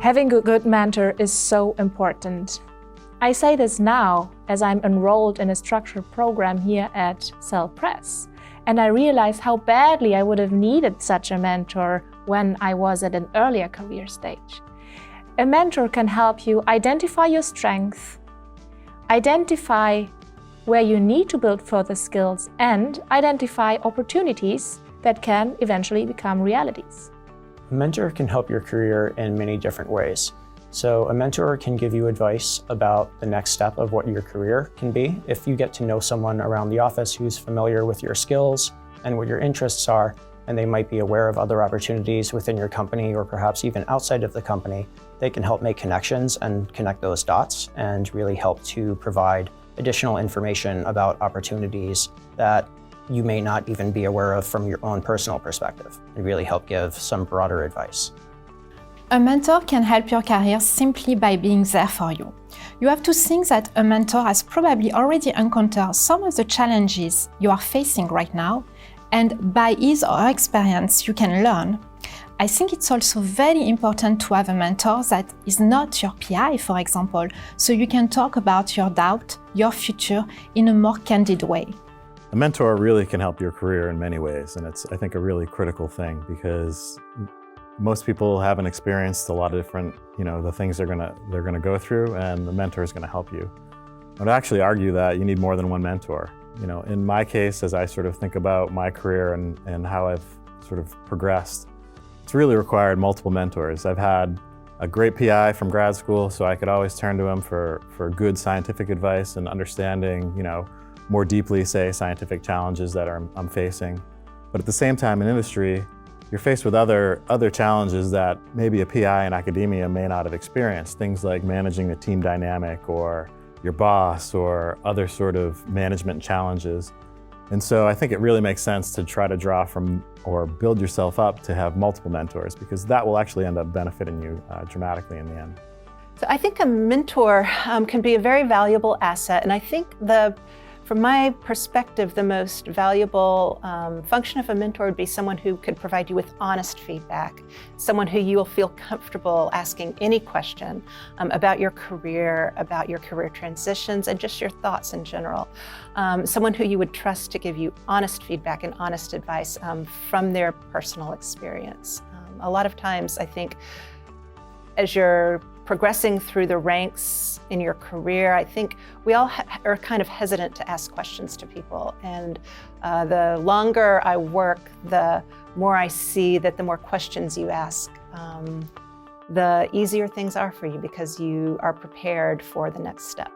Having a good mentor is so important. I say this now as I'm enrolled in a structured program here at Cell Press, and I realize how badly I would have needed such a mentor when I was at an earlier career stage. A mentor can help you identify your strengths, identify where you need to build further skills, and identify opportunities that can eventually become realities. A mentor can help your career in many different ways. So a mentor can give you advice about the next step of what your career can be. If you get to know someone around the office who's familiar with your skills and what your interests are, and they might be aware of other opportunities within your company or perhaps even outside of the company, they can help make connections and connect those dots and really help to provide additional information about opportunities that you may not even be aware of from your own personal perspective, and really help give some broader advice. A mentor can help your career simply by being there for you. You have to think that a mentor has probably already encountered some of the challenges you are facing right now, and by his or her experience you can learn. I think it's also very important to have a mentor that is not your PI, for example, so you can talk about your doubt, your future in a more candid way. A mentor really can help your career in many ways, and it's, I think, a really critical thing because most people haven't experienced a lot of different, the things they're gonna go through, and the mentor is gonna help you. I would actually argue that you need more than one mentor. In my case, as I sort of think about my career and how I've sort of progressed, it's really required multiple mentors. I've had a great PI from grad school, so I could always turn to him for good scientific advice and understanding, more deeply, say, scientific challenges that I'm facing. But at the same time in industry, you're faced with other challenges that maybe a PI in academia may not have experienced. Things like managing the team dynamic or your boss or other sort of management challenges. And so I think it really makes sense to try to draw from or build yourself up to have multiple mentors, because that will actually end up benefiting you dramatically in the end. So I think a mentor can be a very valuable asset, and I think from my perspective, the most valuable function of a mentor would be someone who could provide you with honest feedback, someone who you will feel comfortable asking any question about your career transitions, and just your thoughts in general. Someone who you would trust to give you honest feedback and honest advice from their personal experience. A lot of times, I think, as you're progressing through the ranks in your career, I think we all are kind of hesitant to ask questions to people. And the longer I work, the more I see that the more questions you ask, the easier things are for you because you are prepared for the next step.